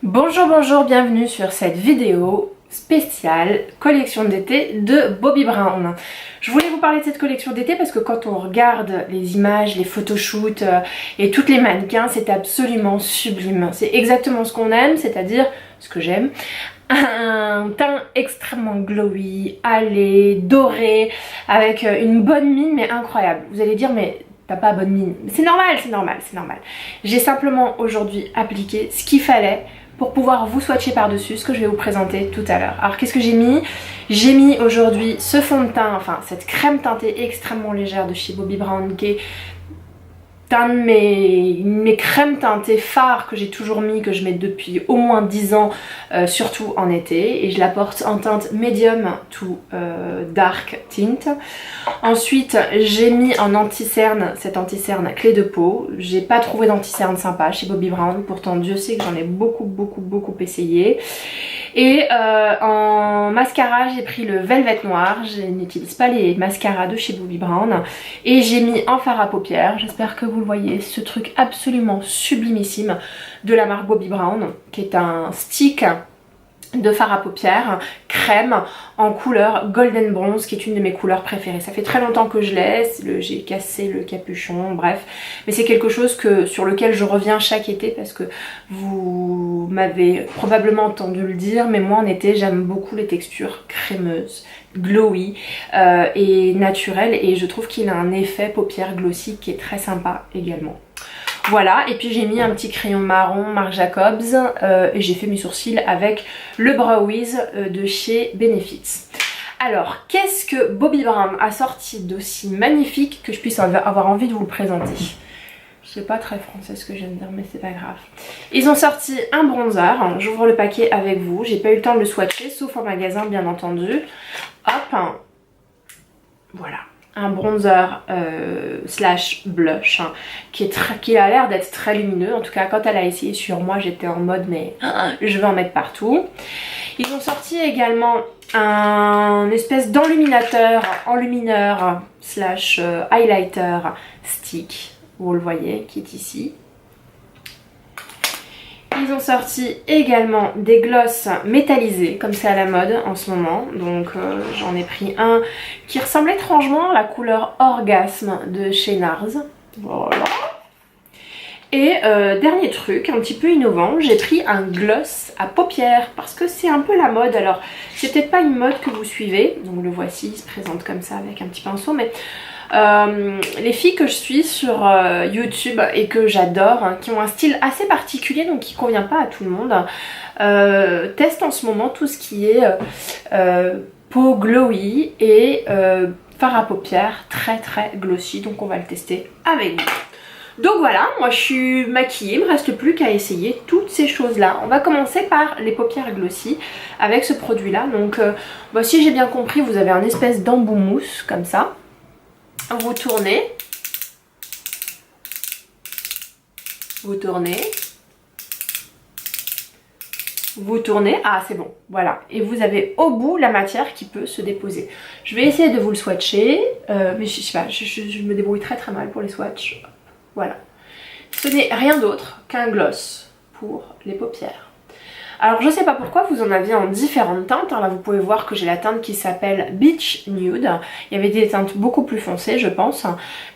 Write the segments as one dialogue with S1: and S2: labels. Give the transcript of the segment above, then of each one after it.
S1: Bonjour, bonjour, bienvenue sur cette vidéo spéciale collection d'été de Bobbi Brown. Je voulais vous parler de cette collection d'été parce que quand on regarde les images, les photoshoots et toutes les mannequins, c'est absolument sublime. C'est exactement ce qu'on aime, c'est-à-dire ce que j'aime. Un teint extrêmement glowy, hâlé, doré, avec une bonne mine mais incroyable. Vous allez dire mais t'as pas bonne mine. C'est normal, c'est normal, c'est normal. J'ai simplement aujourd'hui appliqué ce qu'il fallait pour pouvoir vous swatcher par-dessus ce que je vais vous présenter tout à l'heure. Alors qu'est-ce que j'ai mis? J'ai mis aujourd'hui ce fond de teint, enfin cette crème teintée extrêmement légère de chez Bobbi Brown qui est un de mes crèmes teintées phares que j'ai toujours mis, que je mets depuis au moins 10 ans, surtout en été, et je la porte en teinte medium to dark tint. Ensuite j'ai mis en anti-cerne, cette anti-cerne clé de peau. J'ai pas trouvé d'anti-cerne sympa chez Bobbi Brown, pourtant Dieu sait que j'en ai beaucoup essayé. Et en mascara j'ai pris le Velvet Noir, je n'utilise pas les mascaras de chez Bobbi Brown, et j'ai mis en fard à paupières, j'espère que vous le voyez, ce truc absolument sublimissime de la marque Bobbi Brown, qui est un stick de fard à paupières crème en couleur golden bronze, qui est une de mes couleurs préférées. Ça fait très longtemps que je l'ai, j'ai cassé le capuchon, bref, mais c'est quelque chose sur lequel je reviens chaque été parce que vous m'avez probablement entendu le dire, mais moi en été j'aime beaucoup les textures crémeuses, glowy et naturelles, et je trouve qu'il a un effet paupières glossy qui est très sympa également. Voilà, et puis j'ai mis un petit crayon marron Marc Jacobs et j'ai fait mes sourcils avec le Brow Wiz de chez Benefits. Alors, qu'est-ce que Bobbi Brown a sorti d'aussi magnifique que je puisse avoir envie de vous le présenter? C'est pas très français ce que je viens de dire, mais c'est pas grave. Ils ont sorti un bronzer, j'ouvre le paquet avec vous, j'ai pas eu le temps de le swatcher, sauf en magasin bien entendu. Hop, voilà. Un bronzer slash blush qui a l'air d'être très lumineux. En tout cas quand elle a essayé sur moi j'étais en mode mais je vais en mettre partout. Ils ont sorti également un espèce d'enluminateur, enlumineur slash highlighter stick, vous le voyez, qui est ici. Ils ont sorti également des glosses métallisés, comme c'est à la mode en ce moment. Donc j'en ai pris un qui ressemble étrangement à la couleur Orgasme de chez Nars. Voilà. Et dernier truc, un petit peu innovant, j'ai pris un gloss à paupières parce que c'est un peu la mode. Alors c'est peut-être pas une mode que vous suivez, donc le voici, il se présente comme ça avec un petit pinceau, mais les filles que je suis sur YouTube et que j'adore, qui ont un style assez particulier, donc qui convient pas à tout le monde, testent en ce moment tout ce qui est peau glowy et fard à paupières très glossy, donc on va le tester avec vous. Donc voilà, moi je suis maquillée, il me reste plus qu'à essayer toutes ces choses là. On va commencer par les paupières glossy avec ce produit là. Donc si j'ai bien compris, vous avez un espèce d'embout mousse comme ça. Vous tournez, ah c'est bon, voilà, et vous avez au bout la matière qui peut se déposer. Je vais essayer de vous le swatcher, mais je sais pas, je me débrouille très mal pour les swatchs. Voilà, ce n'est rien d'autre qu'un gloss pour les paupières. Alors je sais pas pourquoi vous en aviez en différentes teintes, là vous pouvez voir que j'ai la teinte qui s'appelle Beach Nude, il y avait des teintes beaucoup plus foncées je pense,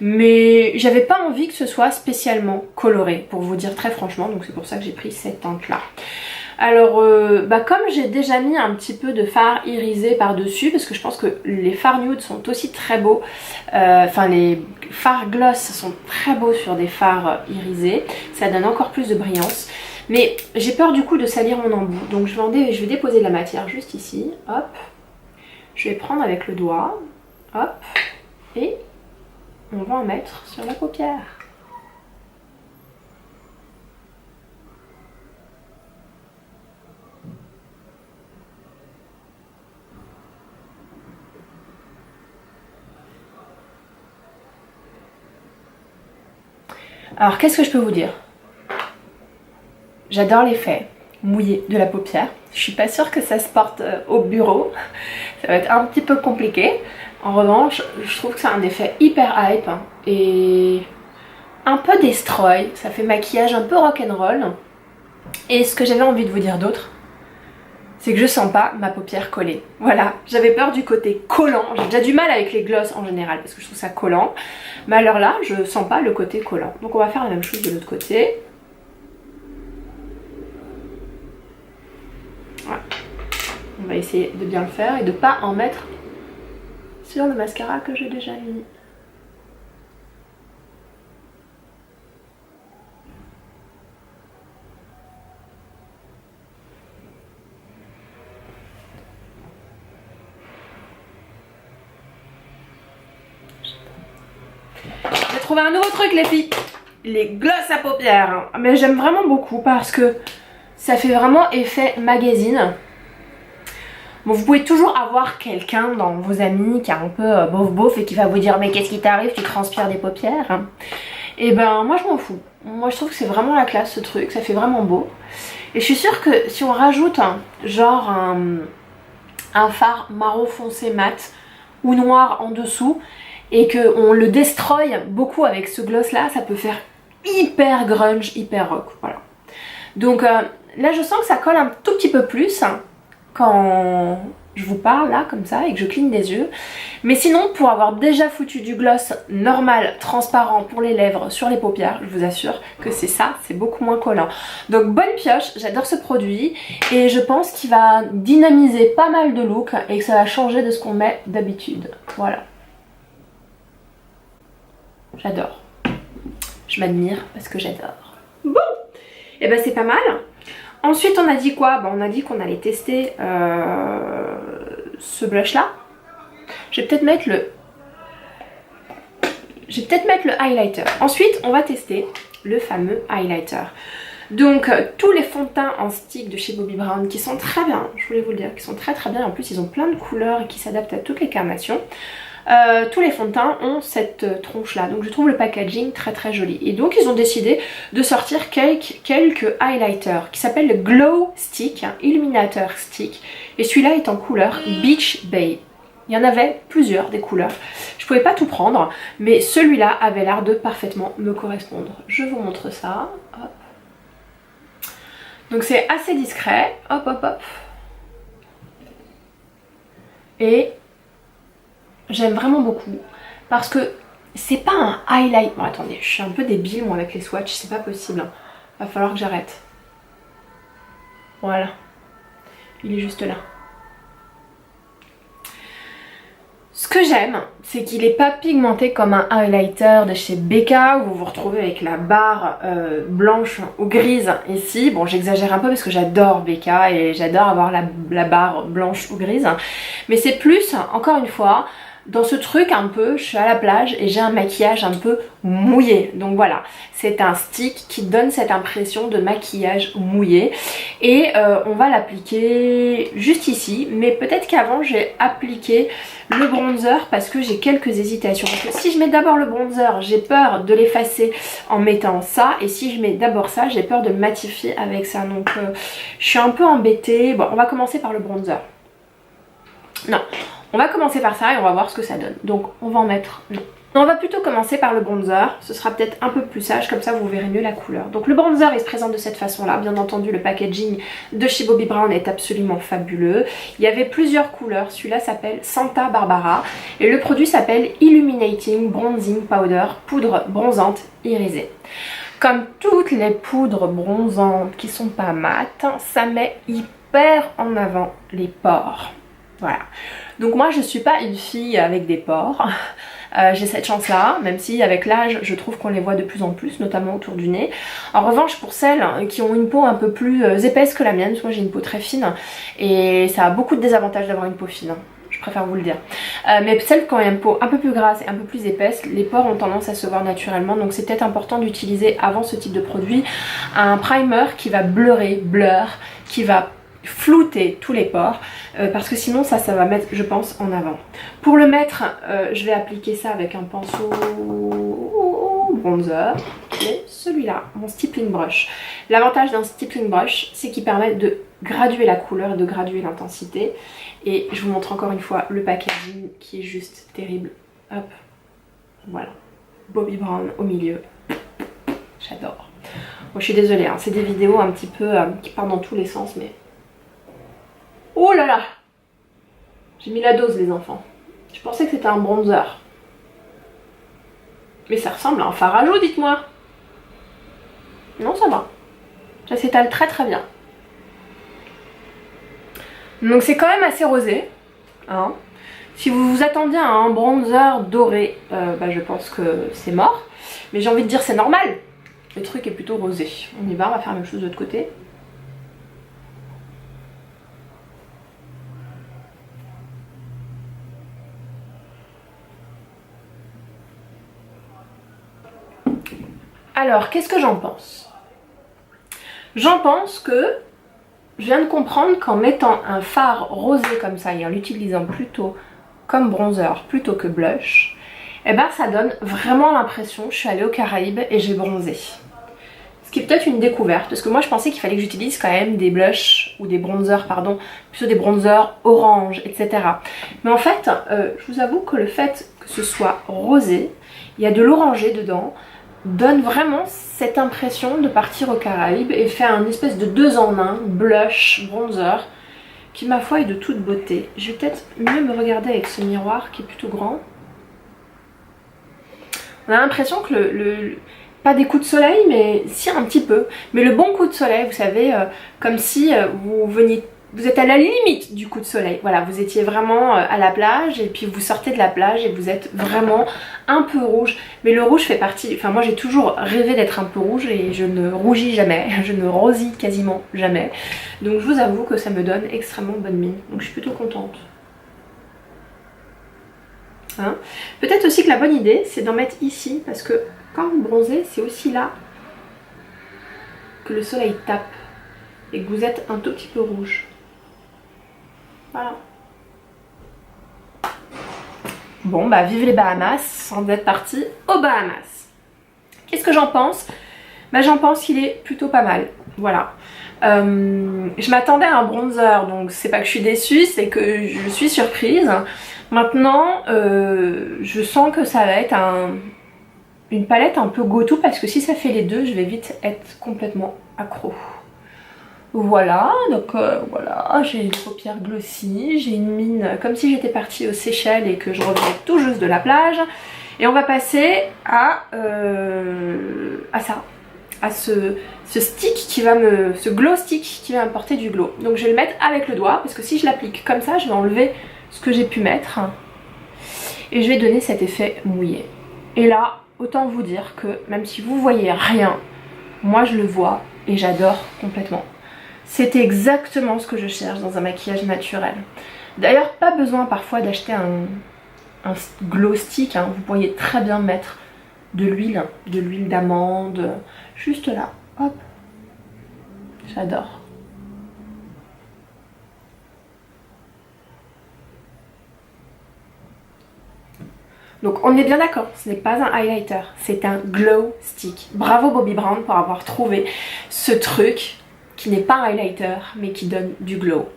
S1: mais j'avais pas envie que ce soit spécialement coloré pour vous dire très franchement, donc c'est pour ça que j'ai pris cette teinte là. Alors comme j'ai déjà mis un petit peu de fard irisé par dessus, parce que je pense que les fards nude sont aussi très beaux, enfin les fards gloss sont très beaux sur des fards irisés, ça donne encore plus de brillance. Mais j'ai peur du coup de salir mon embout, donc je vais déposer de la matière juste ici, hop. Je vais prendre avec le doigt, hop, et on va en mettre sur la paupière. Alors qu'est-ce que je peux vous dire ? J'adore l'effet mouillé de la paupière. Je suis pas sûre que ça se porte au bureau. Ça va être un petit peu compliqué. En revanche, je trouve que c'est un effet hyper hype et un peu destroy. Ça fait maquillage un peu rock'n'roll. Et ce que j'avais envie de vous dire d'autre, c'est que je sens pas ma paupière collée. Voilà, j'avais peur du côté collant. J'ai déjà du mal avec les glosses en général parce que je trouve ça collant. Mais alors là, je sens pas le côté collant. Donc on va faire la même chose de l'autre côté. Voilà. On va essayer de bien le faire et de pas en mettre sur le mascara que j'ai déjà mis. J'ai trouvé un nouveau truc les filles, les glosses à paupières. Mais j'aime vraiment beaucoup parce que ça fait vraiment effet magazine. Bon, vous pouvez toujours avoir quelqu'un dans vos amis qui est un peu bof bof et qui va vous dire mais qu'est-ce qui t'arrive, tu transpires des paupières. Et ben moi je m'en fous. Moi je trouve que c'est vraiment la classe ce truc, ça fait vraiment beau. Et je suis sûre que si on rajoute genre un fard marron foncé mat ou noir en dessous et qu'on le destroy beaucoup avec ce gloss là, ça peut faire hyper grunge, hyper rock. Voilà. Donc là je sens que ça colle un tout petit peu plus quand je vous parle là comme ça et que je cligne des yeux. Mais sinon pour avoir déjà foutu du gloss normal, transparent pour les lèvres, sur les paupières, je vous assure que c'est ça, c'est beaucoup moins collant. Donc bonne pioche, j'adore ce produit et je pense qu'il va dynamiser pas mal de looks et que ça va changer de ce qu'on met d'habitude. Voilà. J'adore. Je m'admire parce que j'adore. Bon, et ben c'est pas mal. Ensuite on a dit quoi? On a dit qu'on allait tester ce blush là. Je vais peut-être mettre le highlighter. Ensuite on va tester le fameux highlighter. Donc tous les fonds de teint en stick de chez Bobbi Brown qui sont très bien, je voulais vous le dire, qui sont très bien. En plus ils ont plein de couleurs et qui s'adaptent à toutes les carnations. Tous les fonds de teint ont cette tronche là, donc je trouve le packaging très joli. Et donc ils ont décidé de sortir quelques highlighters qui s'appellent le Glow Stick, Illuminator Stick, et celui-là est en couleur Beach Bay. Il y en avait plusieurs des couleurs, je pouvais pas tout prendre, mais celui-là avait l'air de parfaitement me correspondre. Je vous montre ça, hop. Donc c'est assez discret, hop. Et j'aime vraiment beaucoup parce que c'est pas un highlight. Bon attendez, je suis un peu débile moi avec les swatchs, c'est pas possible. Va falloir que j'arrête. Voilà. Il est juste là. Ce que j'aime, c'est qu'il n'est pas pigmenté comme un highlighter de chez Becca où vous vous retrouvez avec la barre blanche ou grise ici. Bon, j'exagère un peu parce que j'adore Becca et j'adore avoir la barre blanche ou grise. Mais c'est plus, encore une fois, dans ce truc un peu, je suis à la plage et j'ai un maquillage un peu mouillé. Donc voilà, c'est un stick qui donne cette impression de maquillage mouillé. Et on va l'appliquer juste ici. Mais peut-être qu'avant j'ai appliqué le bronzer parce que j'ai quelques hésitations. Parce que si je mets d'abord le bronzer, j'ai peur de l'effacer en mettant ça. Et si je mets d'abord ça, j'ai peur de le matifier avec ça. Donc je suis un peu embêtée. Bon, on va commencer par le bronzer. Non, on va commencer par ça et on va voir ce que ça donne. Donc on va en mettre... Non, on va plutôt commencer par le bronzer. Ce sera peut-être un peu plus sage, comme ça vous verrez mieux la couleur. Donc le bronzer il se présente de cette façon là. Bien entendu le packaging de chez Bobbi Brown est absolument fabuleux. Il y avait plusieurs couleurs. Celui-là s'appelle Santa Barbara. Et le produit s'appelle Illuminating Bronzing Powder, poudre bronzante irisée. Comme toutes les poudres bronzantes qui sont pas mates, ça met hyper en avant les pores. Voilà, donc moi je suis pas une fille avec des pores, j'ai cette chance là, même si avec l'âge je trouve qu'on les voit de plus en plus, notamment autour du nez. En revanche pour celles qui ont une peau un peu plus épaisse que la mienne, parce que moi j'ai une peau très fine et ça a beaucoup de désavantages d'avoir une peau fine, je préfère vous le dire. Mais celles qui ont une peau un peu plus grasse et un peu plus épaisse, les pores ont tendance à se voir naturellement, donc c'est peut-être important d'utiliser avant ce type de produit un primer qui va blur, qui va flouter tous les pores parce que sinon ça va mettre je pense en avant. Pour le mettre je vais appliquer ça avec un pinceau bronzer et celui-là, mon stippling brush. L'avantage d'un stippling brush c'est qu'il permet de graduer la couleur et de graduer l'intensité et je vous montre encore une fois le packaging qui est juste terrible. Hop, voilà, Bobbi Brown au milieu, j'adore. Bon, je suis désolée, hein, c'est des vidéos un petit peu qui partent dans tous les sens, mais... Oh là là! J'ai mis la dose, les enfants. Je pensais que c'était un bronzer. Mais ça ressemble à un fard à joues, dites-moi. Non, ça va. Ça s'étale très très bien. Donc c'est quand même assez rosé. Hein. Si vous vous attendiez à un bronzer doré, bah, je pense que c'est mort. Mais j'ai envie de dire c'est normal. Le truc est plutôt rosé. On y va, on va faire la même chose de l'autre côté. Alors, qu'est-ce que j'en pense? J'en pense que je viens de comprendre qu'en mettant un fard rosé comme ça et en l'utilisant plutôt comme bronzer plutôt que blush, eh ben ça donne vraiment l'impression que je suis allée aux Caraïbes et j'ai bronzé. Ce qui est peut-être une découverte, parce que moi je pensais qu'il fallait que j'utilise quand même des blushs ou des bronzers, pardon, plutôt des bronzers orange, etc. Mais en fait, je vous avoue que le fait que ce soit rosé, il y a de l'orangé dedans, donne vraiment cette impression de partir aux Caraïbes et faire un espèce de 2 en 1, blush, bronzer, qui ma foi est de toute beauté. Je vais peut-être mieux me regarder avec ce miroir qui est plutôt grand. On a l'impression que pas des coups de soleil, mais si un petit peu. Mais le bon coup de soleil, vous savez, comme si vous êtes à la limite du coup de soleil. Voilà, vous étiez vraiment à la plage et puis vous sortez de la plage et vous êtes vraiment un peu rouge. Mais le rouge fait partie, enfin moi j'ai toujours rêvé d'être un peu rouge et je ne rougis jamais, je ne rosis quasiment jamais. Donc je vous avoue que ça me donne extrêmement bonne mine. Donc je suis plutôt contente. Hein. Peut-être aussi que la bonne idée c'est d'en mettre ici parce que quand vous bronzez c'est aussi là que le soleil tape et que vous êtes un tout petit peu rouge. Voilà. Bon bah vive les Bahamas, sans être parti aux Bahamas. Qu'est-ce que j'en pense? Bah j'en pense qu'il est plutôt pas mal. Voilà. Je m'attendais à un bronzer, donc c'est pas que je suis déçue, c'est que je suis surprise. Maintenant, je sens que ça va être une palette un peu go-to parce que si ça fait les deux, je vais vite être complètement accro. Voilà, donc voilà, j'ai une paupière glossy, j'ai une mine comme si j'étais partie aux Seychelles et que je revenais tout juste de la plage. Et on va passer à ça, à ce stick qui va ce glow stick qui va m'apporter du glow. Donc je vais le mettre avec le doigt parce que si je l'applique comme ça, je vais enlever ce que j'ai pu mettre et je vais donner cet effet mouillé. Et là, autant vous dire que même si vous voyez rien, moi je le vois et j'adore complètement. C'est exactement ce que je cherche dans un maquillage naturel. D'ailleurs, pas besoin parfois d'acheter un glow stick, hein. Vous pourriez très bien mettre de l'huile d'amande, juste là, hop. J'adore. Donc on est bien d'accord, ce n'est pas un highlighter, c'est un glow stick. Bravo Bobbi Brown pour avoir trouvé ce truc qui n'est pas un highlighter mais qui donne du glow.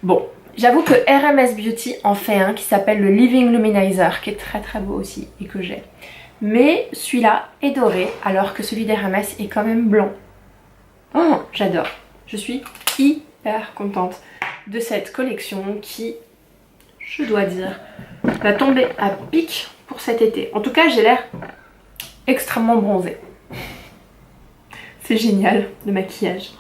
S1: Bon, j'avoue que RMS Beauty en fait un qui s'appelle le Living Luminizer qui est très très beau aussi et que j'ai. Mais celui-là est doré alors que celui d'RMS est quand même blanc. Oh, j'adore. Je suis hyper contente de cette collection qui, je dois dire, va tomber à pic pour cet été. En tout cas, j'ai l'air extrêmement bronzée. C'est génial, le maquillage.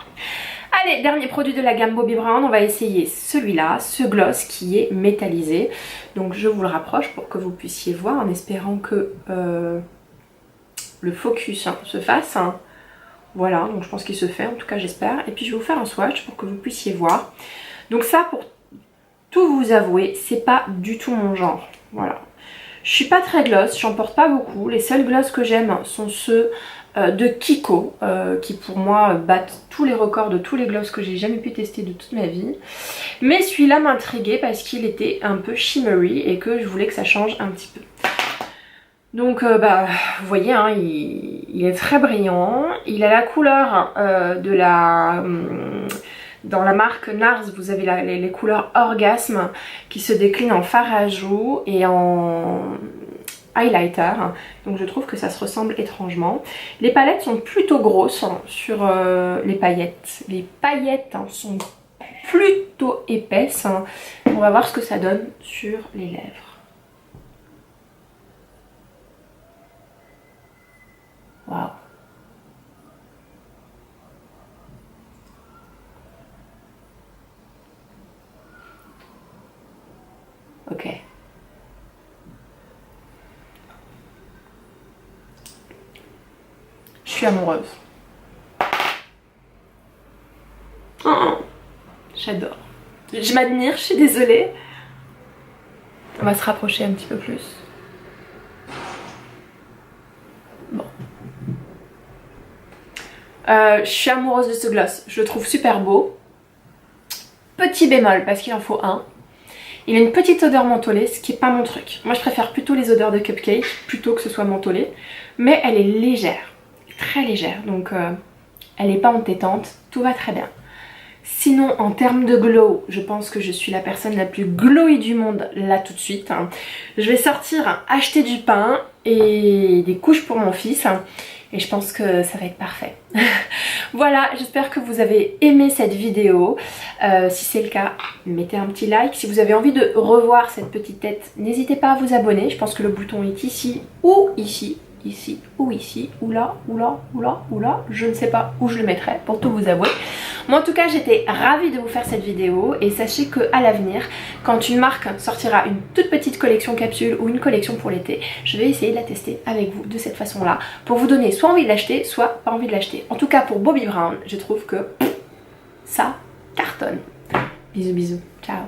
S1: Allez, dernier produit de la gamme Bobbi Brown, on va essayer celui-là, ce gloss qui est métallisé. Donc je vous le rapproche pour que vous puissiez voir en espérant que le focus se fasse. Voilà, donc je pense qu'il se fait, en tout cas j'espère. Et puis je vais vous faire un swatch pour que vous puissiez voir. Donc ça, pour tout vous avouer, c'est pas du tout mon genre. Voilà. Je suis pas très gloss, j'en porte pas beaucoup. Les seuls gloss que j'aime sont ceux de Kiko, qui pour moi battent tous les records de tous les gloss que j'ai jamais pu tester de toute ma vie. Mais celui-là m'intriguait parce qu'il était un peu shimmery et que je voulais que ça change un petit peu. Donc vous voyez, hein, il est très brillant. Il a la couleur de la... dans la marque NARS, vous avez les couleurs Orgasme qui se déclinent en fard à joues et en highlighter, donc je trouve que ça se ressemble étrangement. Les palettes sont plutôt grosses sur les paillettes. Les paillettes sont plutôt épaisses. On va voir ce que ça donne sur les lèvres. Waouh! Ok. Je suis amoureuse. Oh, j'adore. Je m'admire, je suis désolée. On va se rapprocher un petit peu plus. Bon. Je suis amoureuse de ce gloss. Je le trouve super beau. Petit bémol, parce qu'il en faut un. Il a une petite odeur mentholée, ce qui n'est pas mon truc. Moi je préfère plutôt les odeurs de cupcake, plutôt que ce soit mentholé. Mais elle est légère, très légère, donc elle n'est pas entêtante, tout va très bien. Sinon en termes de glow, je pense que je suis la personne la plus glowy du monde là tout de suite. Je vais sortir acheter du pain et des couches pour mon fils. Et je pense que ça va être parfait. Voilà, j'espère que vous avez aimé cette vidéo. Si c'est le cas, mettez un petit like. Si vous avez envie de revoir cette petite tête, n'hésitez pas à vous abonner. Je pense que le bouton est ici ou ici. Ici ou ici, ou là, ou là, ou là, ou là. Je ne sais pas où je le mettrai pour tout vous avouer. Moi en tout cas j'étais ravie de vous faire cette vidéo et sachez qu'à l'avenir, quand une marque sortira une toute petite collection capsule ou une collection pour l'été, je vais essayer de la tester avec vous de cette façon là pour vous donner soit envie de l'acheter, soit pas envie de l'acheter. En tout cas pour Bobbi Brown, je trouve que ça cartonne. Bisous bisous, ciao.